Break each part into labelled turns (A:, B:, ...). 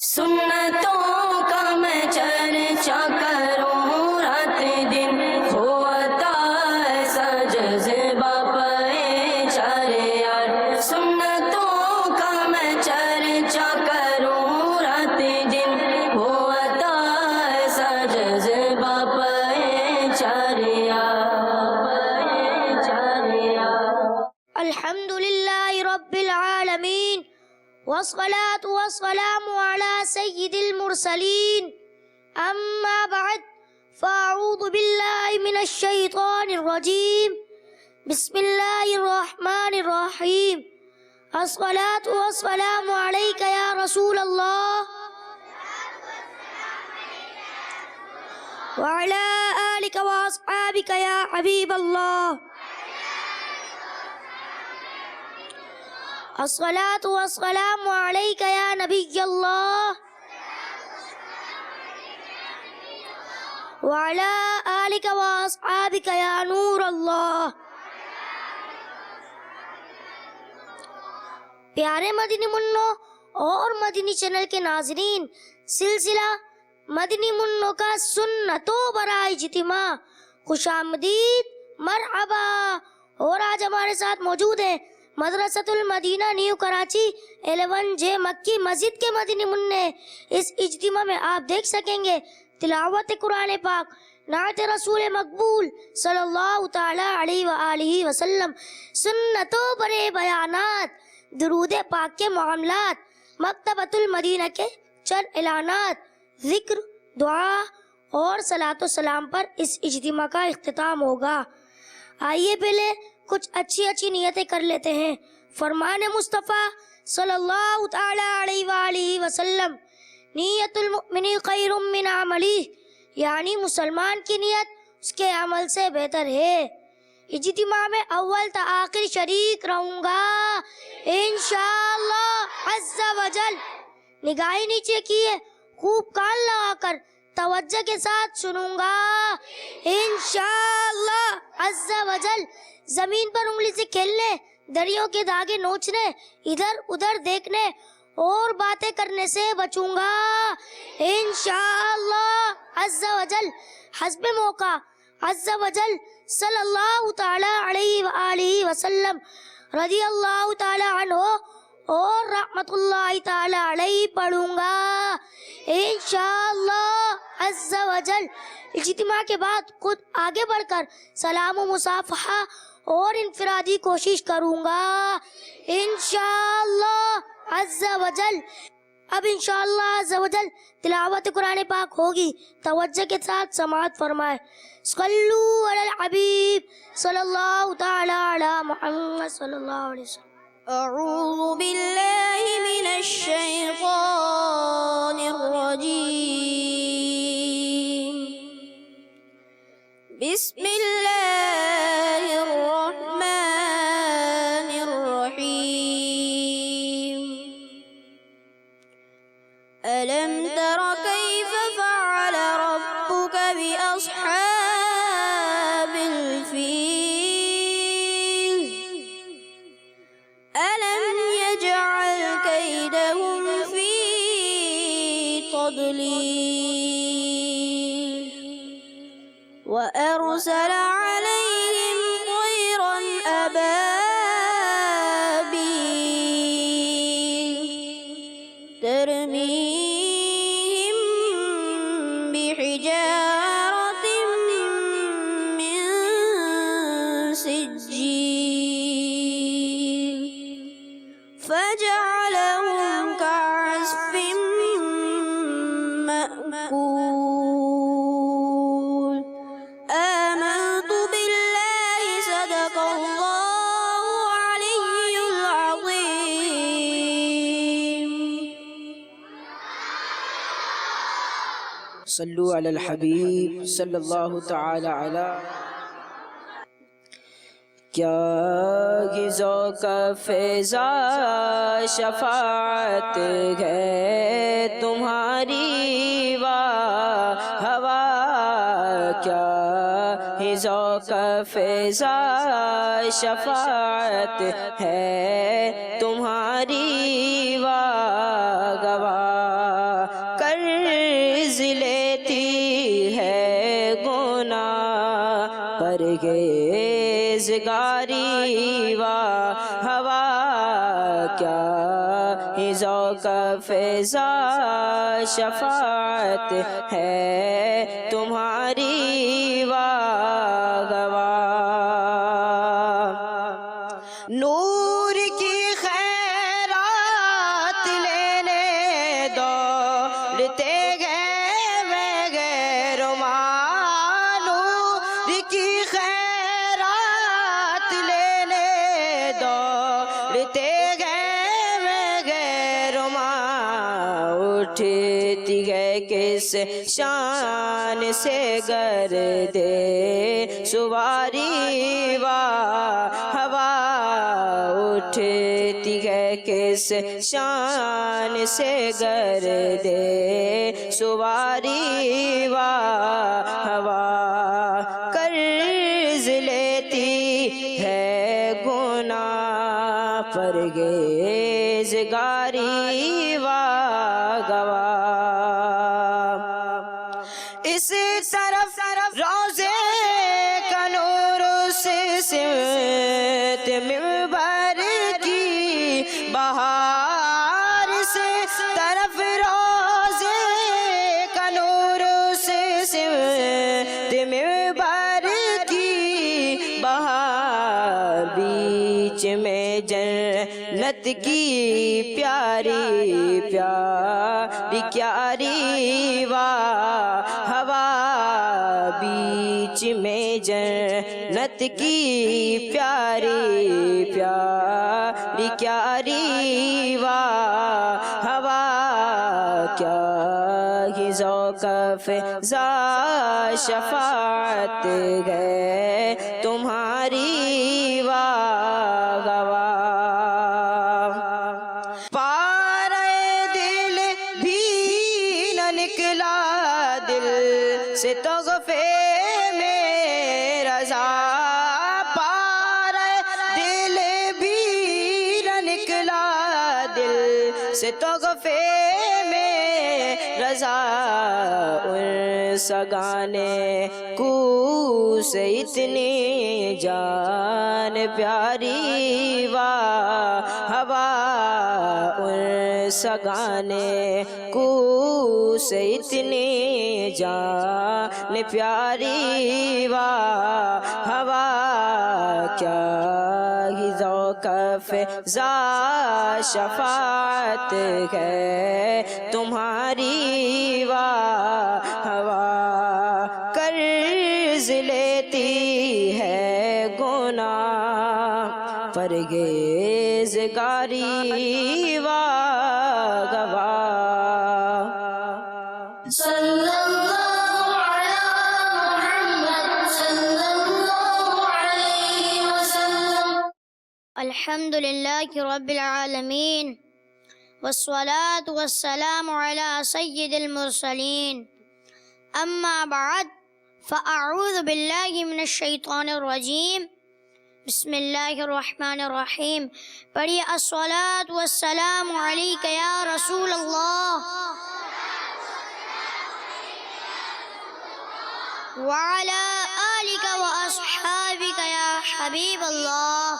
A: سنتوں کا میں چرچا کروں رات دن، ہوتا ایسا جذبہ پہ چار، سنتوں کا میں چرچا کروں رات دن، ہوتا ایسا جذبہ پہ چار۔
B: الحمد للہ رب العالمین، والصلاة والسلام على سید المرسلین، اما بعد فاعوذ باللہ من الشیطان الرجیم، بسم اللہ الرحمن الرحیم۔ الصلاة والسلام علیک یا رسول اللہ وعلی آلک واصحابک یا حبیب اللہ۔ الصلاة والسلام علیک یا نبی اللہ وعلی آلک واصحابک یا نور اللہ۔ پیارے مدنی منوں اور مدنی چینل کے ناظرین، سلسلہ مدنی منوں کا سنتوں برائے اجتماع، خوش آمدید، مرحبا۔ اور آج ہمارے ساتھ موجود ہیں مدرسۃ المدینہ نیو کراچی 11J مکی مسجد کے مدنی منع۔ اس اجتماع میں آپ دیکھ سکیں گے تلاوت قرآن پاک، نعت رسول مقبول صلی اللہ تعالی علیہ وآلہ وسلم، سنتوں برے بیانات، درود پاک کے معاملات، مکتبۃ المدینہ کے چند اعلانات، ذکر، دعا اور صلاۃ و سلام پر اس اجتماع کا اختتام ہوگا۔ آئیے پہلے کچھ اچھی نیتیں کر لیتے ہیں۔ فرمان مصطفیٰ صلی اللہ تعالی علیہ وآلہ وسلم، نیت المؤمن خیر من عملہ، یعنی مسلمان کی نیت اس کے عمل سے بہتر ہے۔ اجتماع میں اول تا آخر شریک رہوں گا انشاءاللہ عز و جل۔ نگاہیں نیچے کیے، خوب کان لگا کر توجہ کے ساتھ سنوں گا انشاءاللہ عز و جل۔ زمین پر انگلی سے کھیلنے، دریوں کے دھاگے نوچنے، ادھر ادھر دیکھنے اور باتیں کرنے سے بچوں گا انشاءاللہ عز و جل۔ حسب موقع عز و جل صلی اللہ تعالی علیہ وآلہ وسلم رضی اللہ تعالی عنہ اور رحمت اللہ تعالی علیہ پڑھوں گا انشاءاللہ عز و جل۔ اجتماع کے بعد خود آگے بڑھ کر سلام و مصافحہ اور انفرادی کوشش کروں گا انشاءاللہ عز و جل۔ اب انشاءاللہ عز و جل تلاوت قرآن پاک ہوگی، توجہ کے ساتھ سماعت فرمائے۔ صلو علی الحبیب صلی اللہ تعالی علی محمد صلی اللہ علیہ وسلم۔
C: اعوذ باللہ من الشیطان الرجیم، بسم اللہ الرحمن الرحیم۔ ألم تر كيف فعل ربك بأصحاب الفيل؟ ألم يجعل كيدهم في تضليل وأرسل عليهم طيرا أبابيل ترميهم بحجارة من سجيل فجعلهم كعصف مأكول۔ آمنت بالله صدق الله العلي العظيم۔
D: صلو علی الحبیب صلی اللہ تعالی علی۔ کیا غذا کا فیضا شفاعت ہے تمہاری واہ ہوا، کیا غذا کا فیضا شفاعت ہے تمہاری واہ گواہ۔ پرہیزگاری و ہوا کیا ہی ذوق فضا شفاعت ہے تمہاری و گواہ نور کی خیرات لینے دوڑتے گئے بغیر ماں نور کی خیرات لینے دوڑتے گئے بغیر ماں اٹھتی گئے کس شان سے گردے سواری و ہوا اٹھتی ہے کس شان سے گردے سواری و ہوا قرض لیتی ہے گناہ پرہیزگاری و گواہ اس طرف روزے کا نور سے سمت منبر کی بہار سے طرف روزے کا نور سے سمت منبر کی بہار بیچ میں جنت کی پیاری پیاری کیاری و ہوا بیچ میں جنت کی پیاری پیاری کیاری و ہوا کیا ہی ذوق فضا شفاعت ہے تمہاری و گواہ پارے دل بھی نہ نکلا دل سے تحفے میں رضا پارے دل بھی نہ نکلا دل سے تحفے میں رضا ان سگانے کو سے اتنی جان پیاری و ہوا ان سگانے کو سے اتنی جان پیاری و ہوا کیا ہی ذوق فضا شفاعت ہے تمہاری و ہوا قرض لیتی ہے گناہ پرہیزگاری و گواہ
A: صلی اللہ علی محمد صلی اللہ علیہ وسلم
B: الحمد للہ رب العالمین والصلاة والسلام على سید المرسلین اما بعد فاعوذ باللہ من الشیطان الرجیم بسم اللہ الرحمن الرحیم پڑھیے الصلاة والسلام علیک یا رسول اللہ وعلى آلك وأصحابك يا حبيب الله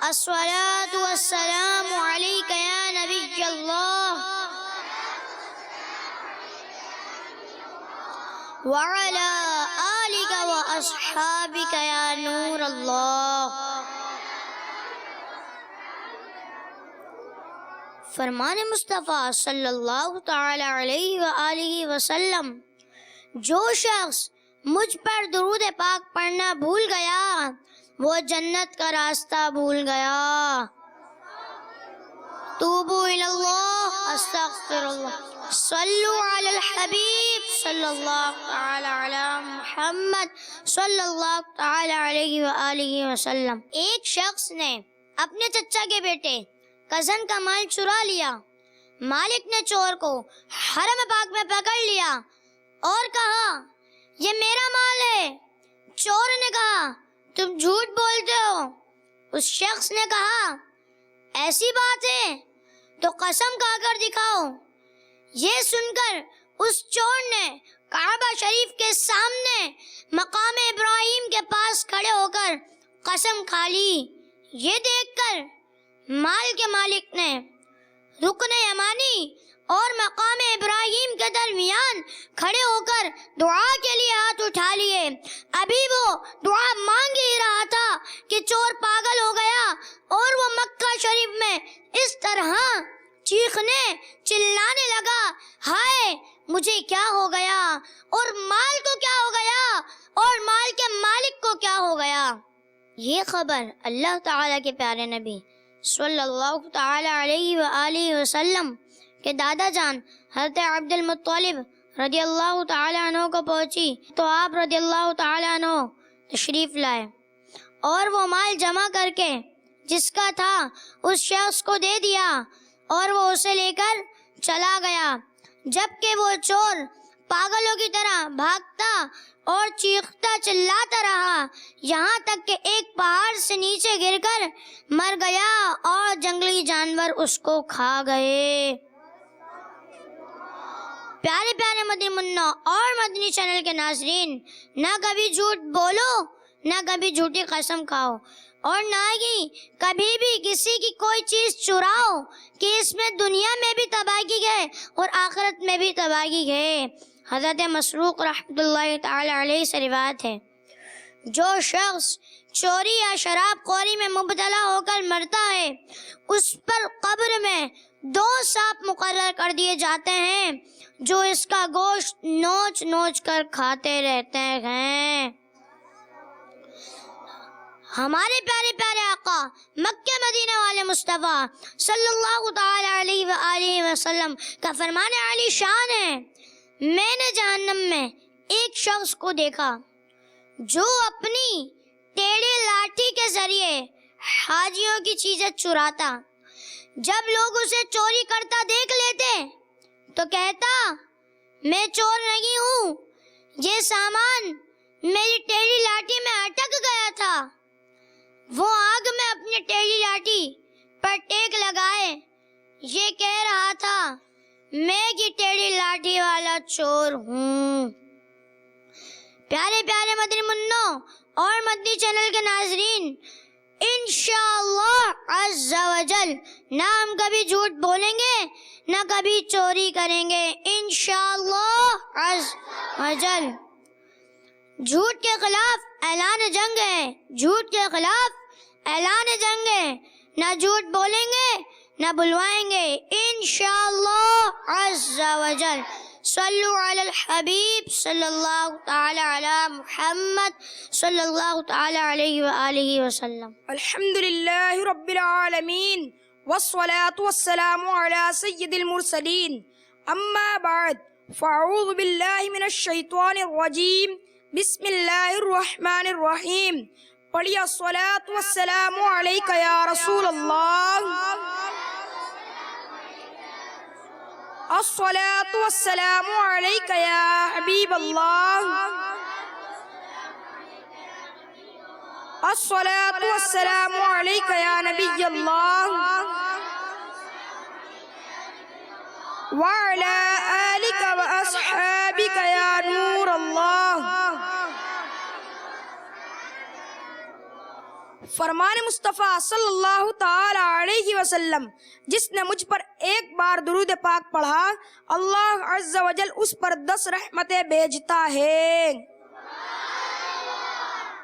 B: الصلاة والسلام عليك يا نبي الله وعلى آلك وأصحابك يا نور الله فرمان مصطفیٰ صلی اللہ تعالی علیہ وآلہ وسلم جو شخص مجھ پر درود پاک پڑھنا بھول گیا وہ جنت کا راستہ بھول گیا توبوا الی اللہ استغفر اللہ صلو علی الحبیب صلی اللہ تعالی علی محمد صلی اللہ تعالی علیہ وآلہ وسلم ایک شخص نے اپنے چچا کے بیٹے کزن کا مال چرا لیا مالک نے چور کو حرم پاک میں پکڑ لیا اور کہا یہ میرا مال ہے چور نے کہا تم جھوٹ بولتے ہو اس شخص نے کہا ایسی بات ہے تو قسم کھا کر دکھاؤ یہ سن کر اس چور نے کعبہ شریف کے سامنے مقام ابراہیم کے پاس کھڑے ہو کر قسم کھا لی۔ یہ دیکھ کر مال کے مالک نے رکن یمانی اور مقام ابراہیم کے درمیان کھڑے ہو کر دعا کے لیے ہاتھ اٹھا لیے۔ ابھی وہ دعا مانگ ہی رہا تھا کہ چور پاگل ہو گیا اور وہ مکہ شریف میں اس طرح چیخنے چلانے لگا، ہائے مجھے کیا ہو گیا، اور مال کو کیا ہو گیا، اور مال کے مالک کو کیا ہو گیا۔ یہ خبر اللہ تعالیٰ کے پیارے نبی صلی اللہ تعالی علیہ وآلہ وسلم کہ دادا جان حضرت عبد المطلب رضی اللہ تعالی عنہ کو پہنچی تو آپ رضی اللہ تعالی عنہ تشریف لائے اور وہ مال جمع کر کے جس کا تھا اس شخص کو دے دیا اور وہ اسے لے کر چلا گیا، جبکہ وہ چور پاگلوں کی طرح بھاگتا اور چیختا چلاتا رہا یہاں تک کہ ایک پہاڑ سے نیچے گر کر مر گیا اور جنگلی جانور اس کو کھا گئے۔ پیارے پیارے مدنی منوں اور مدنی چینل کے ناظرین، نہ کبھی جھوٹ بولو، نہ کبھی جھوٹی قسم کھاؤ، اور نہ ہی کبھی بھی کسی کی کوئی چیز چراؤ کہ اس میں دنیا میں بھی تباہی ہے اور آخرت میں بھی تباہی ہے۔ حضرت مسروق رحمۃ اللہ تعالی علیہ سے روایت ہے، جو شخص چوری یا شراب خوری میں مبتلا ہو کر مرتا ہے اس پر قبر میں 2 سانپ مقرر کر دیے جاتے ہیں جو اس کا گوشت نوچ نوچ کر کھاتے رہتے ہیں۔ ہمارے پیارے پیارے آقا مکہ مدینہ والے مصطفیٰ صلی اللہ تعالی علیہ وآلہ وسلم کا فرمان عالی شان ہے، میں نے جہنم میں ایک شخص کو دیکھا جو اپنی ٹیڑھی لاٹھی کے ذریعے حاجیوں کی چیزیں چراتا۔ جب لوگ اسے چوری کرتا دیکھ لیتے تو کہتا، میں چور نہیں ہوں، یہ سامان میری ٹیڑھی لاٹھی میں اٹک گیا تھا۔ وہ آگ میں اپنی ٹیڑھی لاٹھی پر ٹیک لگائے یہ کہہ رہا تھا، میں کی ٹیڑھی لاٹھی والا چور ہوں۔ پیارے پیارے مدنی منوں اور مدنی چینل کے ناظرین، انشاءاللہ عز و جل نہ ہم کبھی جھوٹ بولیں گے نہ کبھی چوری کریں گے، انشاءاللہ عز و جل۔ جھوٹ کے خلاف اعلان جنگ ہے، جھوٹ کے خلاف اعلان جنگ ہے، نہ جھوٹ بولیں گے نہ بلوائیں گے، انشاءاللہ عز و جل۔ صلو علی الحبیب صلی اللہ تعالی علی محمد صلی اللہ تعالی علیہ وآلہ وسلم۔
D: الحمدللہ رب العالمین والصلاة والسلام علی سید المرسلین، اما بعد فاعوذ باللہ من الشیطان الرجیم، بسم اللہ الرحمن الرحیم۔ پڑھیے الصلاة والسلام علیکہ یا رسول اللہ، الصلاة والسلام علیکہ یا حبیب اللہ، الصلاة والسلام علیکہ یا نبی اللہ، وعلی آلک واصحابک یا نور اللہ۔ فرمان مصطفیٰ صلی اللہ تعالی علیہ وسلم، جس نے مجھ پر ایک بار درود پاک پڑھا اللہ عز و جل اس پر 10 رحمتیں بھیجتا ہے۔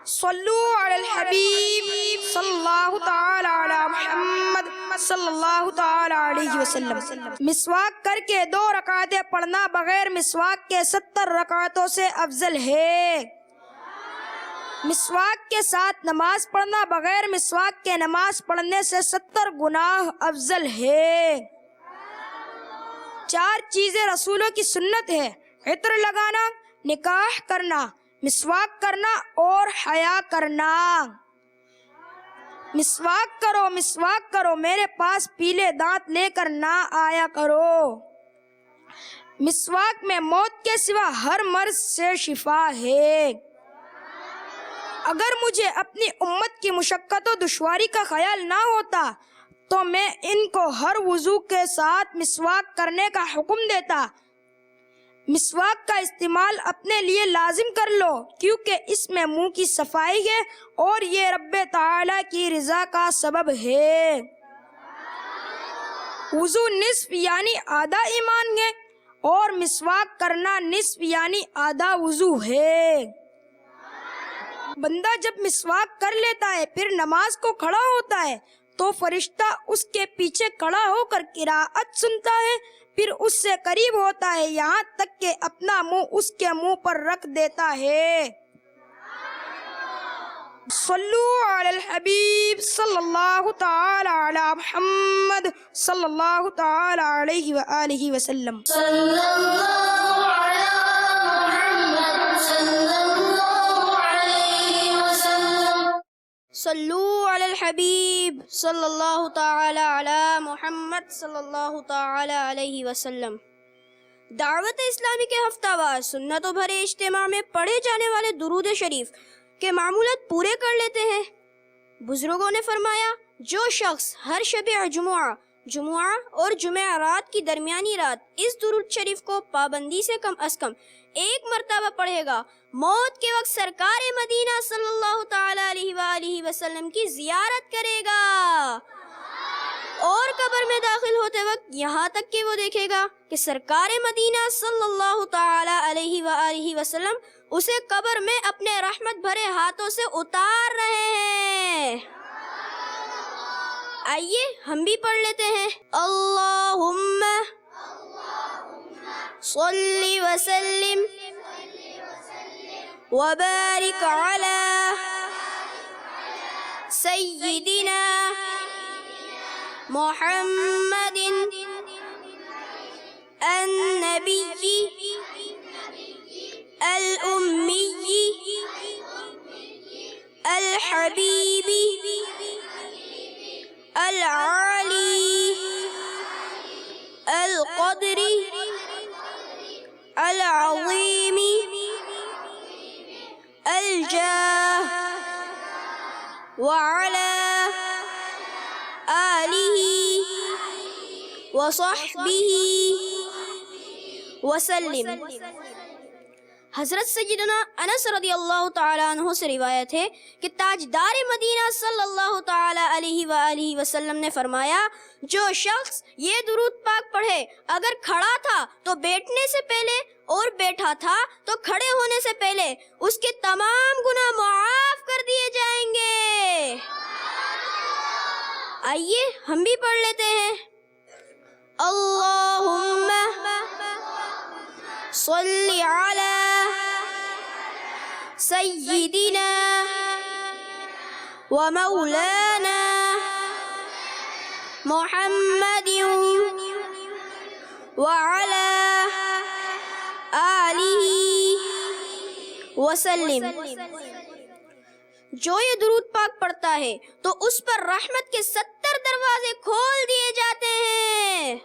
D: صلو علی الحبیب صلی اللہ تعالی علی محمد صلی اللہ تعالی علیہ وسلم۔ مسواک کر کے 2 رکعتیں پڑھنا بغیر مسواک کے 70 رکعتوں سے افضل ہے۔ مسواک کے ساتھ نماز پڑھنا بغیر مسواک کے نماز پڑھنے سے 70 گناہ افضل ہے۔ 4 چیزیں رسولوں کی سنت ہے، عطر لگانا، نکاح کرنا، مسواک کرنا اور حیا کرنا۔ مسواک کرو، مسواک کرو، میرے پاس پیلے دانت لے کر نہ آیا کرو۔ مسواک میں موت کے سوا ہر مرض سے شفا ہے۔ اگر مجھے اپنی امت کی مشقت و دشواری کا خیال نہ ہوتا تو میں ان کو ہر وضو کے ساتھ مسواک کرنے کا حکم دیتا۔ مسواک کا استعمال اپنے لیے لازم کر لو، کیونکہ اس میں منہ کی صفائی ہے اور یہ رب تعالی کی رضا کا سبب ہے۔ وضو نصف یعنی آدھا ایمان ہے اور مسواک کرنا نصف یعنی آدھا وضو ہے۔ بندہ جب مسواک کر لیتا ہے پھر نماز کو کھڑا ہوتا ہے تو فرشتہ اس کے پیچھے کھڑا ہو کر قرات سنتا ہے، پھر اس سے قریب ہوتا ہے یہاں تک کہ اپنا منہ اس کے منہ پر رکھ دیتا ہے۔ صلو علی الحبیب صلی اللہ تعالی علی محمد صلی اللہ تعالی علیہ وآلہ وسلم۔
A: صلی اللہ علی محمد صلی اللہ علیہ وسلم۔
C: صلو علی الحبیب صلی اللہ تعالی علی محمد صلی اللہ تعالی علیہ وسلم۔ دعوت اسلامی کے ہفتہ وار سنتوں بھرے اجتماع میں پڑھے جانے والے درود شریف کے معمولات پورے کر لیتے ہیں۔ بزرگوں نے فرمایا، جو شخص ہر شب جمعہ اور جمعرات کی درمیانی رات اس درود شریف کو پابندی سے کم از کم ایک مرتبہ پڑھے گا، موت کے وقت سرکار مدینہ صلی اللہ تعالی علیہ وآلہ وسلم کی زیارت کرے گا اور قبر میں داخل ہوتے وقت یہاں تک کہ وہ دیکھے گا کہ سرکار مدینہ صلی اللہ تعالی علیہ وآلہ وسلم اسے قبر میں اپنے رحمت بھرے ہاتھوں سے اتار رہے ہیں۔ آئیے ہم بھی پڑھ لیتے ہیں۔ اللہم صلی وسلم وبارک علی سیدنا محمد النبی الأمی الحبیب العالی القدر العظیم الجاہ وعلى آلہ وصحبہ وسلم۔ حضرت سیدنا انس رضی اللہ تعالیٰ عنہ سے روایت ہے کہ تاجدار مدینہ صلی اللہ تعالیٰ علیہ وآلہ وسلم نے فرمایا، جو شخص یہ درود پاک پڑھے اگر کھڑا تھا تو بیٹھنے سے پہلے اور بیٹھا تھا تو کھڑے ہونے سے پہلے اس کے تمام گناہ معاف کر دیے جائیں گے۔ آئیے ہم بھی پڑھ لیتے ہیں۔ اللہم صلی علی سیدنا ومولانا محمد وعلی آلہ وسلم۔ جو یہ درود پاک پڑھتا ہے تو اس پر رحمت کے 70 دروازے کھول دیے جاتے ہیں۔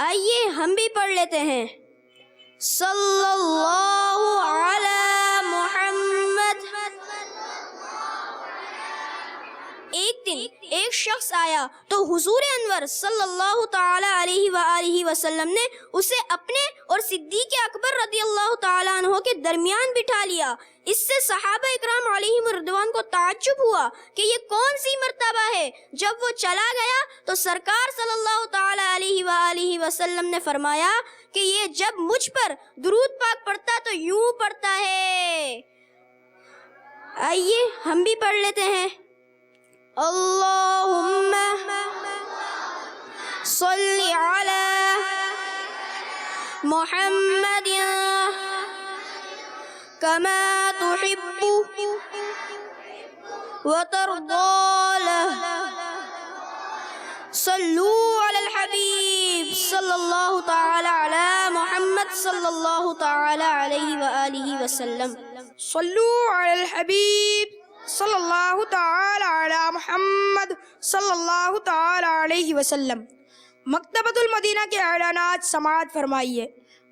C: آئیے ہم بھی پڑھ لیتے ہیں۔ صلی اللہ علی محمد۔ ایک دن ایک شخص آیا تو حضور انور صلی اللہ تعالی علیہ وآلہ وسلم نے اسے اپنے اور صدیق اکبر رضی اللہ تعالی عنہ کے درمیان بٹھا لیا۔ اس سے صحابہ اکرام علیہم رضوان کو تعجب ہوا کہ یہ کون سی مرتبہ ہے۔ جب وہ چلا گیا تو سرکار صلی اللہ تعالی علیہ وآلہ وسلم نے فرمایا کہ یہ جب مجھ پر درود پاک پڑھتا تو یوں پڑھتا ہے۔ آئیے ہم بھی پڑھ لیتے ہیں۔ اللہم صلی علی محمد کما تحب وترضى له۔ صلو علی الحبیب صلی اللہ تعالی علی محمد صلی اللہ تعالی علیہ وآلہ وسلم۔
D: صلو علی الحبیب صلی اللہ تعالی علی محمد صلی اللہ تعالی علیہ وسلم۔ مکتبۃ المدینہ کے اعلانات سماعت فرمائیے۔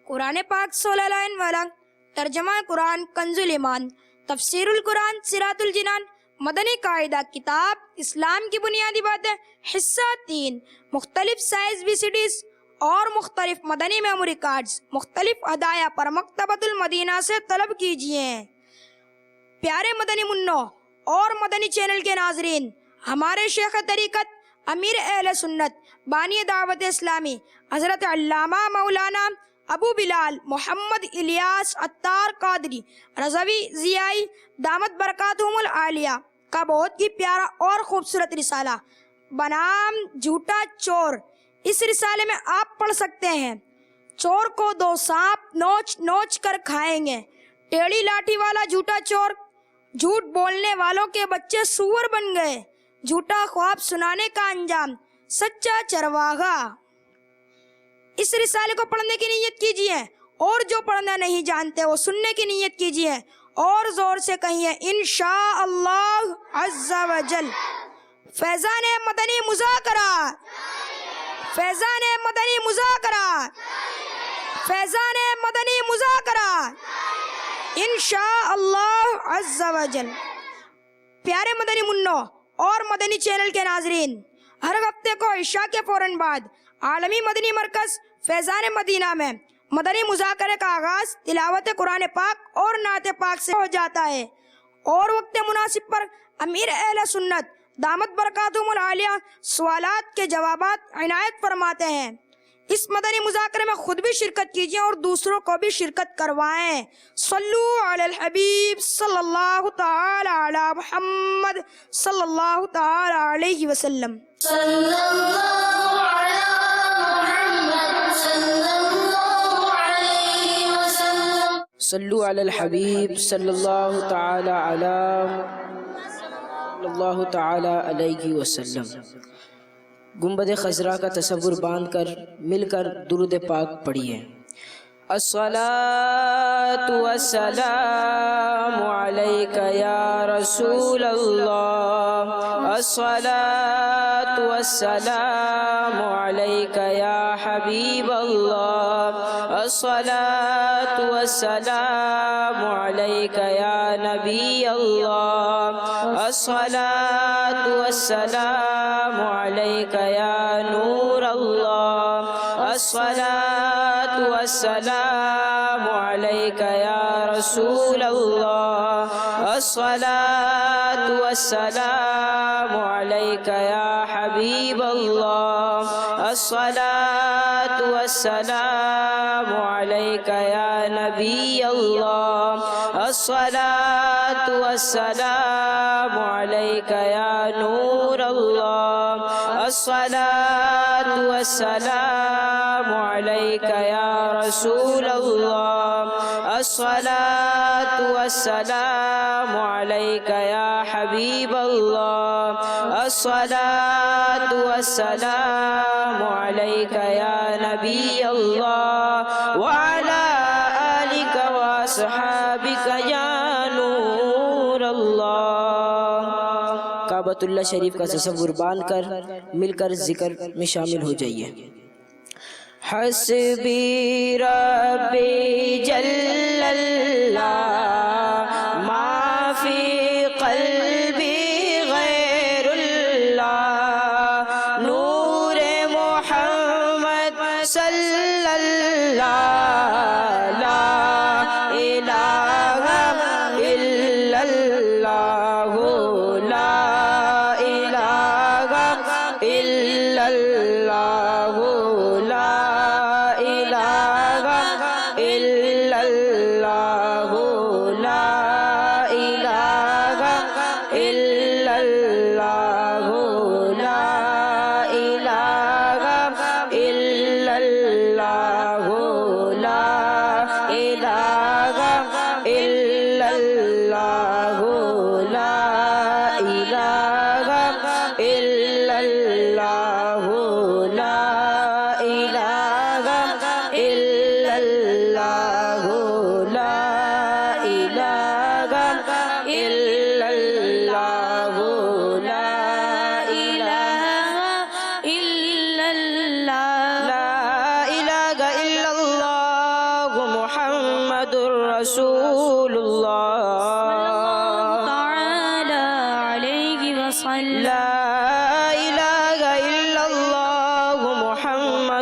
D: قرآن پاک 16 لائن والا ترجمہ قرآن کنز الایمان، تفسیر القرآن صراط الجنان، مدنی قاعدہ کتاب اسلام کی بنیادی باتیں، حصہ 3، مختلف سائز VCDs اور مختلف مدنی میموری کارڈز مختلف ہدایہ پر مکتبۃ المدینہ سے طلب کیجیے۔ پیارے مدنی منوں اور مدنی چینل کے ناظرین، ہمارے شیخ طریقت امیر اہل سنت بانی دعوت اسلامی حضرت علامہ مولانا ابو بلال محمد الیاس عطار قادری رضوی ضیائی دامت برکاتہم العالیہ کا بہت ہی پیارا اور خوبصورت رسالہ بنام جھوٹا چور، اس رسالے میں آپ پڑھ سکتے ہیں: چور کو دو سانپ نوچ نوچ کر کھائیں گے، ٹیڑھی لاٹھی والا جھوٹا چور، جھوٹ بولنے والوں کے بچے سور بن گئے، جھوٹا خواب سنانے کا انجام سچا چرواہا۔ اس رسالے کو پڑھنے کی نیت کیجیے، اور جو پڑھنا نہیں جانتے وہ سننے کی نیت کیجیے، اور زور سے کہیے انشاءاللہ عز و جل۔ فیضان مدنی مذاکرات، فیضان مدنی مذاکرات، فیضان مدنی مذاکرات انشاءاللہ عز و جل۔ پیارے مدنی منوں اور مدنی چینل کے ناظرین، ہر ہفتے کو عشاء کے فوراً بعد عالمی مدنی مرکز فیضان مدینہ میں مدنی مذاکرے کا آغاز تلاوت قرآن پاک اور نعت پاک سے ہو جاتا ہے، اور وقت مناسب پر امیر اہل سنت دامت برکاتہم العالیہ سوالات کے جوابات عنایت فرماتے ہیں۔ اس مدنی مذاکرے میں خود بھی شرکت کیجیے اور دوسروں کو بھی شرکت کروائیں۔ صلو علی الحبیب صلی اللہ تعالی علی محمد صلی اللہ تعالی علیہ وسلم۔
A: صلی اللہ علی محمد صلی اللہ علیہ وسلم۔
E: صلو علی الحبیب صلی اللہ تعالی علیہ وسلم۔ گنبد خضرا کا تصور باندھ کر مل کر درود پاک پڑھیے۔ الصلاۃ والسلام علیک یا رسول اللہ، الصلاۃ والسلام علیک یا حبیب اللہ، الصلاۃ والسلام علیک یا نبی اللہ، الصلاۃ والسلام علیک یا نور اللہ، الصلاۃ والسلام علیک یا رسول اللہ، الصلاۃ والسلام علیک یا حبیب اللہ، الصلاۃ والسلام علیک یا نبی اللہ، الصلاۃ والسلام علیک یا نور اللہ، الصلاۃ والسلام علیک یا رسول اللہ، الصلاۃ والسلام علیک یا حبیب اللہ، الصلاۃ والسلام علیک یا نبی اللہ، وعلی آلک واصحابک یا نور اللہ۔ کعبۃ اللہ شریف کا تصور باندھ کر مل کر ذکر میں شامل ہو جائیے۔ حسبی ربی جل اللہ ما فی قلبی غیر اللہ، نور محمد صلی اللہ، لا الہ الا اللہ، لا الہ الا اللہ، لا الہ الا اللہ، لا الہ الا اللہ، لا الہ الا اللہ، لا الہ الا اللہ، لا الہ الا اللہ، لا الہ الا اللہ، لا الہ الا اللہ، لا الہ الا اللہ، لا الہ الا اللہ محمد رسول اللہ
C: تعالی علیہ وسلم۔
E: لا الہ الا اللہ محمد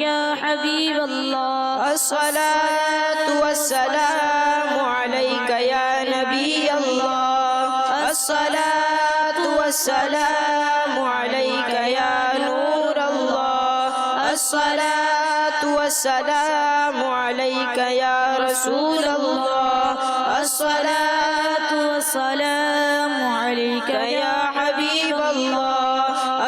F: يا حبيب الله.
E: الصلاة والسلام عليك يا نبي الله. الصلاة والسلام عليك يا نور الله. الصلاة والسلام عليك يا رسول الله. الصلاة
F: والسلام عليك
E: يا حبيب الله.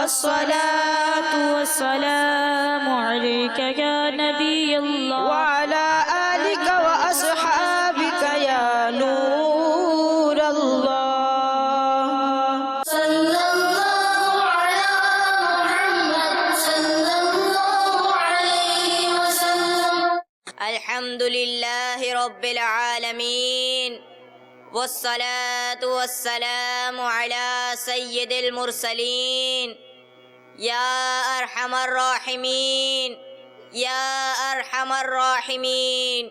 E: الصلاة
F: والسلام عليك يا نبي الله.
E: وعلى آلك وأصحابك يا نور الله.
A: صلى الله على محمد صلى الله عليه وسلم.
G: الحمد لله رب العالمين والصلاة والسلام على سيد المرسلين. يا أرحم الراحمين يا أرحم الراحمين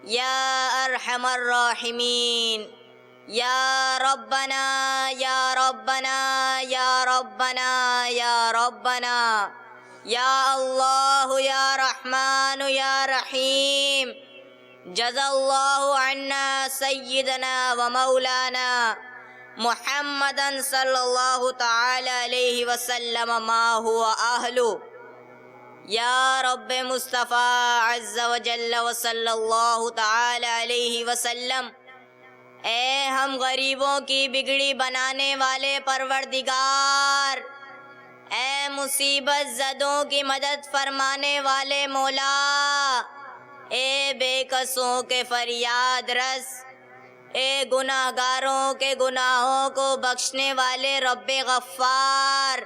G: يا أرحم الراحمين. يا ربنا يا ربنا يا ربنا يا ربنا. يا الله يا رحمن يا رحيم. جزا الله عنا سيدنا ومولانا محمدا صلى الله تعالى عليه وسلم ما هو أهله. یا رب مصطفیٰ عز و جل وصلی اللہ تعالی علیہ وسلم. اے ہم غریبوں کی بگڑی بنانے والے پروردگار، اے مصیبت زدوں کی مدد فرمانے والے مولا، اے بے کسوں کے فریاد رس، اے گناہ گاروں کے گناہوں کو بخشنے والے رب غفار،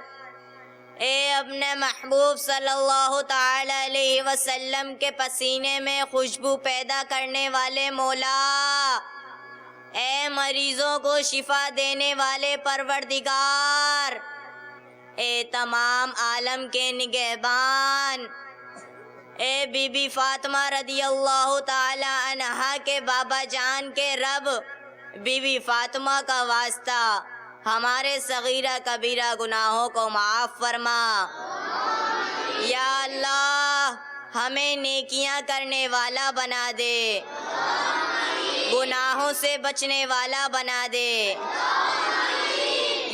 G: اے اپنے محبوب صلی اللہ تعالی علیہ وسلم کے پسینے میں خوشبو پیدا کرنے والے مولا، اے مریضوں کو شفا دینے والے پروردگار، اے تمام عالم کے نگہبان، اے بی بی فاطمہ رضی اللہ تعالی عنہا کے بابا جان کے رب، بی بی فاطمہ کا واسطہ ہمارے صغیرہ کبیرہ گناہوں کو معاف فرما. یا اللہ ہمیں نیکیاں کرنے والا بنا دے، گناہوں سے بچنے والا بنا دے.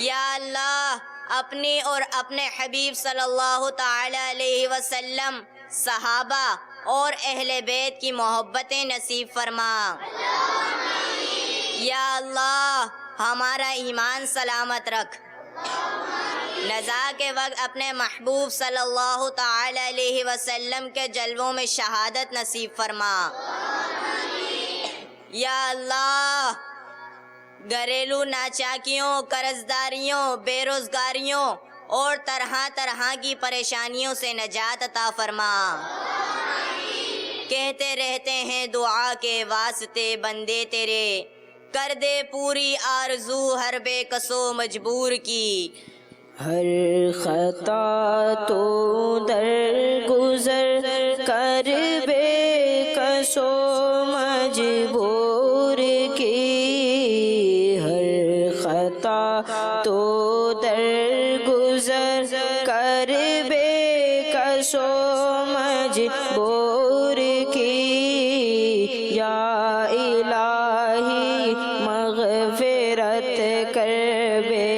G: یا اللہ اپنی اور اپنے حبیب صلی اللہ تعالی علیہ وسلم، صحابہ اور اہل بیت کی محبتیں نصیب فرما. یا اللہ ہمارا ایمان سلامت رکھ. نزا کے وقت اپنے محبوب صلی اللہ تعالی علیہ وسلم کے جلووں میں شہادت نصیب فرما. یا اللہ گھریلو ناچاکیوں، قرضداریوں، بے روزگاریوں اور طرح طرح کی پریشانیوں سے نجات عطا فرما. کہتے رہتے ہیں دعا کے واسطے بندے تیرے، کر دے پوری آرزو ہر بے کسو مجبور کی.
E: ہر خطا تو درگزر کر بے کسو مجبور کی. ہر خطا تو درگزر کر بے کسو مجبور کی. یا الہی مغفرت کر بے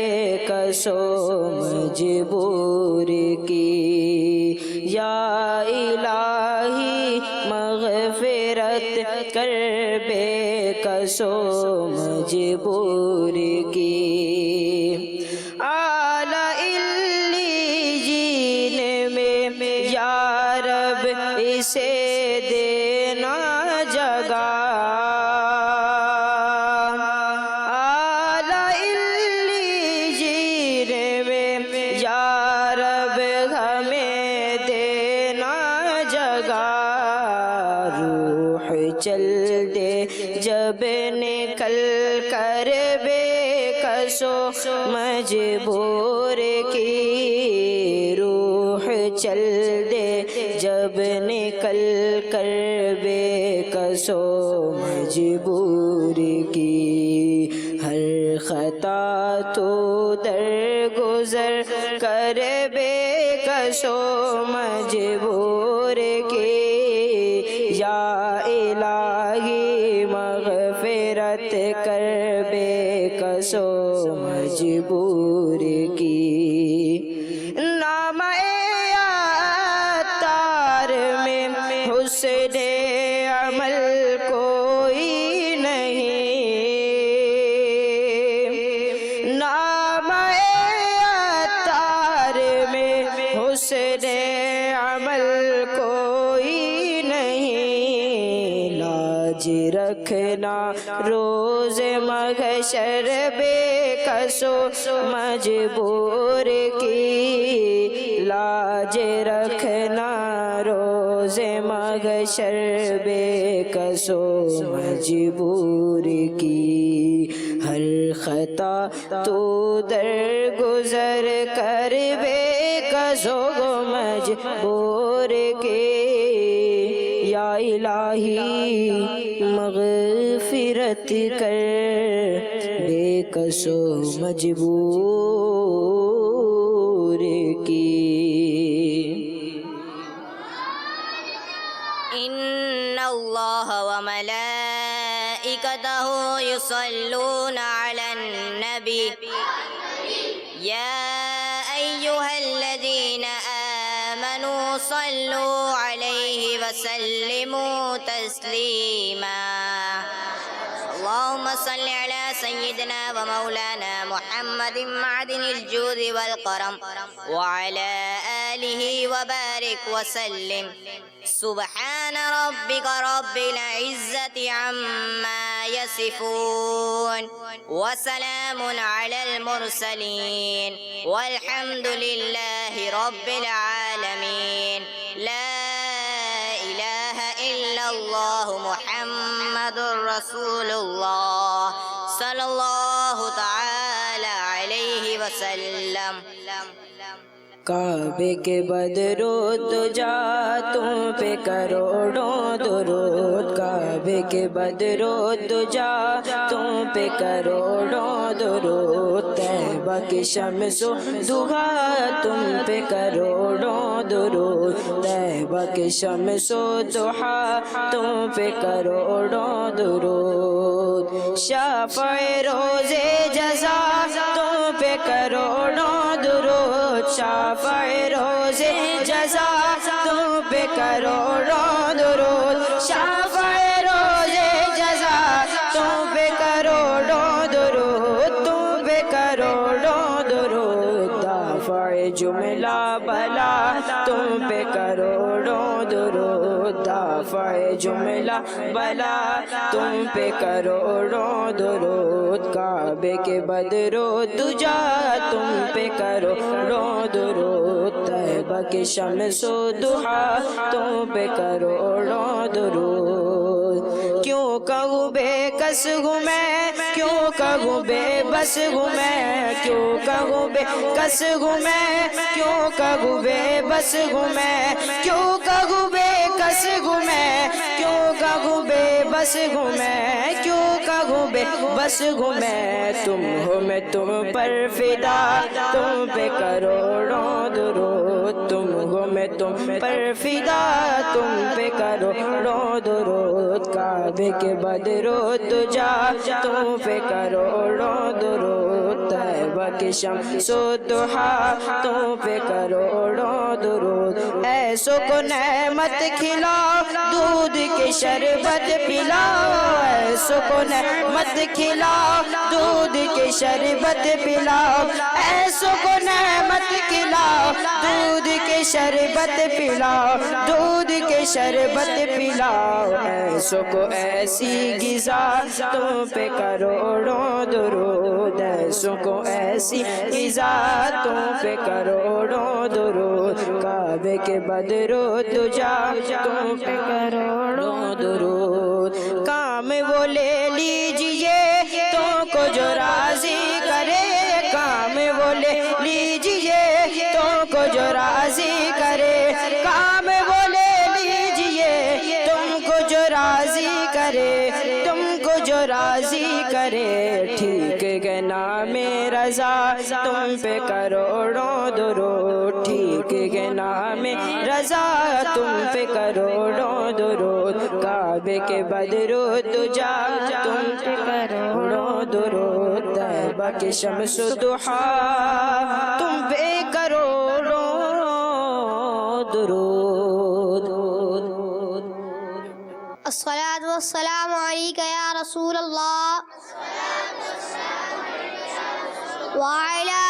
E: کسو مجبور کی. یا الہی مغفرت کر بے کسو مجبور کی. اعلی علیین میں یا رب اسے دینا جگہ. چل دے جب نکل کر بے کسو مجبور کی. روح چل دے جب نکل کر بے کسو مجبور کی. ہر خطا تو درگزر کر بے کسو مجبور مجبور کی، یا الہی مغفرت کر بے کسو مجبور کی۔ نام عطار میں حسن عمل کوئی نہیں، نام عطار میں حسن عمل کوئی نہیں، لاج رکھنا روز محشر بے کسو مجبور کی، لاج رکھنا روز محشر بے کسو مجبور کی، ہر خطا تو درگزر کر بے کسو مجبور کی، یا الہی مغفرت کر بے کسو مجبور کی۔
G: إن الله وملائكته يصلون على النبي يا أيها الذين آمنوا صلوا عليه وسلموا تسليما اللهم صل على سيدنا ومولانا محمد معدن الجود والكرم وعلى آله وبارك وسلم سبحان ربك رب العزة عما يصفون وسلام على المرسلين والحمد لله رب العالمين لا إله إلا الله محمد رسول الله صلى الله تعالى عليه وسلم۔
E: کعبے کے بدرو دجا تم پہ کروڑوں درود، کعبے کے بدرو دجا تم پہ کروڑوں درود، طیبہ کی شمس و ضحا تم پہ کروڑوں درود، طیبہ کی شمس و ضحا تم پہ کروڑوں درود، شفع روز جزا تم پہ کروڑوں درود، شفع روز جزا تم پہ کروڑوں درود، شفع روز جزا تم پہ کروڑوں درود، تم پہ کروڑوں درود، دافع جملہ بلا تم پہ کروڑوں درود، دافع جملہ بلا تم پہ کروڑوں درود، کعبے کے بدرو دجا تم پہ کروڑوں درود، طیبہ کی شمس و ضحا تم پہ کروڑوں درود، کیوں کہوں بے کس ہوں میں، کیوں کہوں بے بس ہوں میں، کیوں کہوں بے کس ہوں میں، کیوں کہوں بے بس ہوں میں، کیوں کہوں بے کس ہوں میں، کیوں کہوں بے بس ہوں میں، کیوں کہوں بے بس ہوں میں، تم ہو میں تم پر فدا تم پہ کروڑوں درود، تم ہو میں تم پر فدا تم پہ کروڑوں درود، کعبے کے بدرو دجا تم پہ کروڑوں درود، طیبہ کی شمس و ضحا تم پہ کروڑوں درود، ایسو کو نعمت کھلاؤ دودھ کی شربت پلاؤ، ایسو کو نعمت کھلاؤ دودھ کی شربت پلاؤ، ایسو کو نعمت کھلاؤ دودھ کی شربت پلاؤ، دودھ کی شربت پلاؤ، ایسو کو ایسی غذا تم پہ کروڑوں درود، ایسو کو ایسی غذا تم پہ کروڑوں درود، کعبے کے بدرو دجا تم پہ کروڑوں درود، کام وہ لے لیجئے تم کو جو راضی کرے، کام وہ لے لیجئے تم کو جو راضی کرے، کام وہ لے لیجئے تم کو جو راضی کرے، تم کو جو راضی کرے، ٹھیک ہے نام رضا تم پہ کروڑوں درود، ٹھیک ہے نام رضا تم پہ درود کعبے کے بدرو تجا تم پہ کروڑوں درود طیبہ کے شمس و ضحا تم پہ کروڑوں درود.
A: الصلاة والسلام عليك يا رسول الله وعلى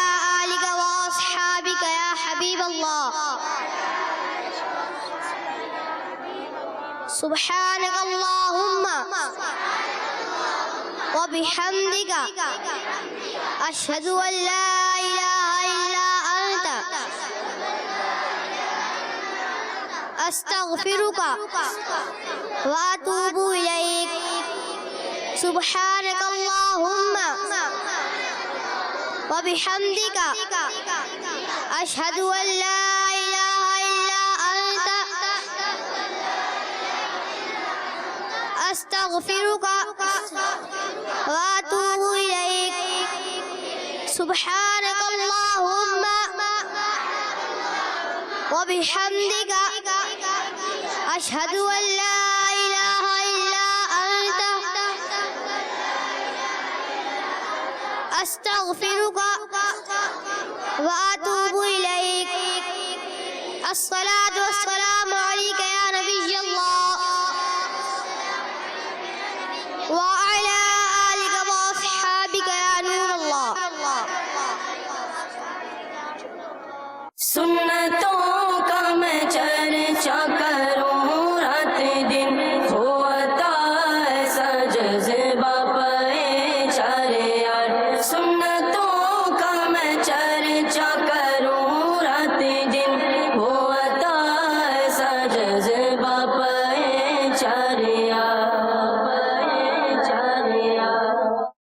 A: آلك وأصحابك يا حبيب الله. سبحانك اللهم وبحمدك أشهد أن لا إله إلا أنت أستغفرك وأتوب إليك. سبحانك اللهم وبحمدك أشهد أن لا إله إلا أنت أستغفرك وأتوب إليك. سبحانك اللهم وبحمدك أشهد أن لا إله إلا أنت أستغفرك وأتوب إليك. الصلاة والسلام